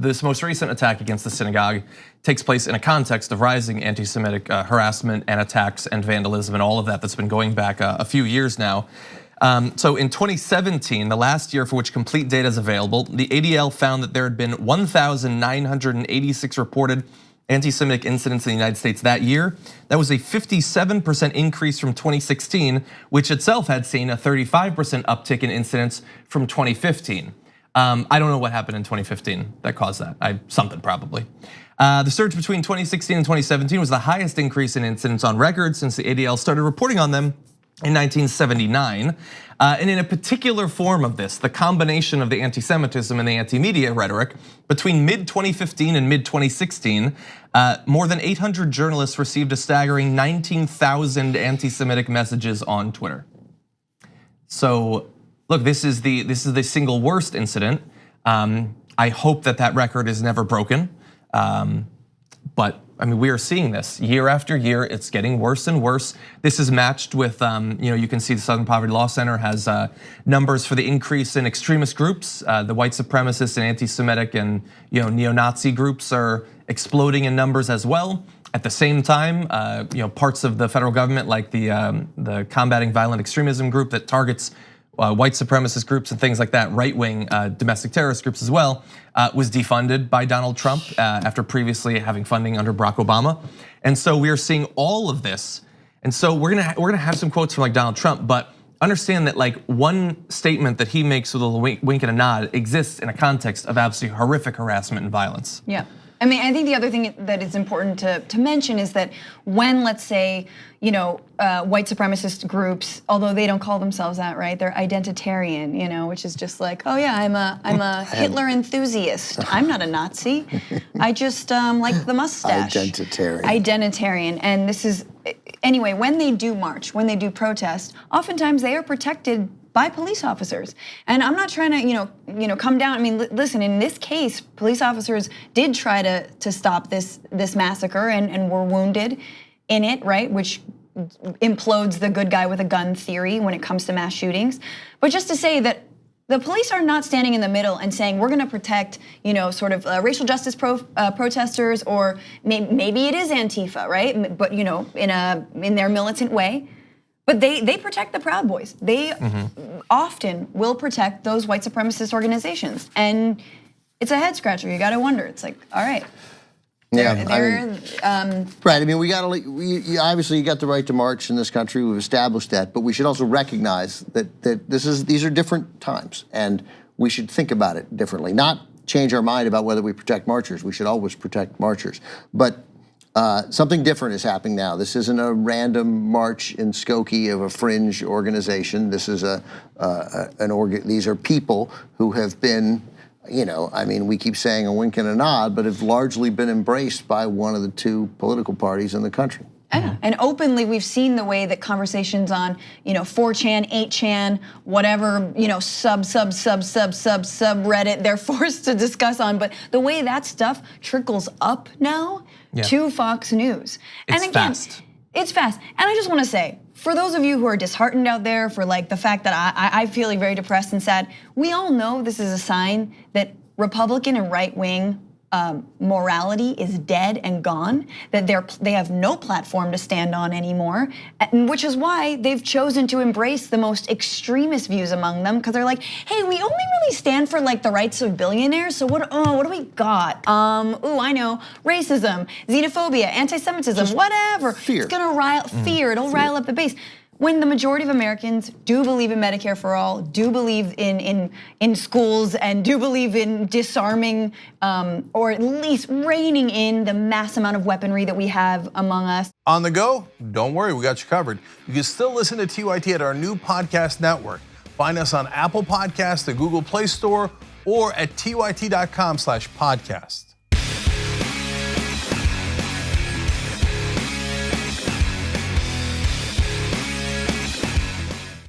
this most recent attack against the synagogue takes place in a context of rising anti-Semitic harassment and attacks and vandalism and all of that that's been going back a few years now. So in 2017, the last year for which complete data is available, the ADL found that there had been 1,986 reported anti-Semitic incidents in the United States that year. That was a 57% increase from 2016, which itself had seen a 35% uptick in incidents from 2015. I don't know what happened in 2015 that caused that. Something probably. The surge between 2016 and 2017 was the highest increase in incidents on record since the ADL started reporting on them in 1979. And in a particular form of this, the combination of the anti-Semitism and the anti-media rhetoric, between mid-2015 and mid-2016, more than 800 journalists received a staggering 19,000 anti-Semitic messages on Twitter. So look, this is the single worst incident. I hope that record is never broken. But I mean, we are seeing this year after year. It's getting worse and worse. This is matched with, you can see the Southern Poverty Law Center has numbers for the increase in extremist groups. The white supremacist and anti-Semitic and neo-Nazi groups are exploding in numbers as well. At the same time, parts of the federal government, like the Combating Violent Extremism group that targets white supremacist groups and things like that, right-wing domestic terrorist groups as well, was defunded by Donald Trump after previously having funding under Barack Obama. And so we are seeing all of this. And so we're gonna have some quotes from like Donald Trump, but understand that like one statement that he makes with a wink and a nod exists in a context of absolutely horrific harassment and violence. Yeah. I mean, I think the other thing that is important to mention is that when, let's say, white supremacist groups, although they don't call themselves that, right? They're identitarian, which is just like, oh yeah, I'm a Hitler enthusiast. I'm not a Nazi. I just like the mustache. Identitarian. And this is, anyway, when they do march, when they do protest, oftentimes they are protected by police officers. And I'm not trying to, come down. I mean, listen, in this case, police officers did try to stop this massacre and were wounded in it, right? Which implodes the good guy with a gun theory when it comes to mass shootings. But just to say that the police are not standing in the middle and saying we're gonna protect, sort of racial justice protesters, or maybe it is Antifa, right? But in their militant way. But they protect the Proud Boys. They often will protect those white supremacist organizations. And it's a head scratcher, you gotta wonder. It's like, all right. Right, I mean, obviously you got the right to march in this country, we've established that, but we should also recognize that these are different times, and we should think about it differently. Not change our mind about whether we protect marchers, we should always protect marchers. But something different is happening now. This isn't a random march in Skokie of a fringe organization. This is these are people who have been, I mean, we keep saying a wink and a nod, but have largely been embraced by one of the two political parties in the country. Yeah, and openly we've seen the way that conversations on, 4chan, 8chan, whatever, subreddit they're forced to discuss on, but the way that stuff trickles up now to Fox News. It's fast. It's fast. And I just wanna say, for those of you who are disheartened out there for like the fact that I feel very depressed and sad, we all know this is a sign that Republican and right-wing morality is dead and gone, that they have no platform to stand on anymore, which is why they've chosen to embrace the most extremist views among them, because they're like, hey, we only really stand for like the rights of billionaires, so what do we got? I know, racism, xenophobia, anti-Semitism, just whatever. Fear. It's gonna it'll rile up the base. When the majority of Americans do believe in Medicare for all, do believe in schools, and do believe in disarming or at least reining in the mass amount of weaponry that we have among us. On the go? Don't worry, we got you covered. You can still listen to TYT at our new podcast network. Find us on Apple Podcasts, the Google Play Store, or at tyt.com/podcast.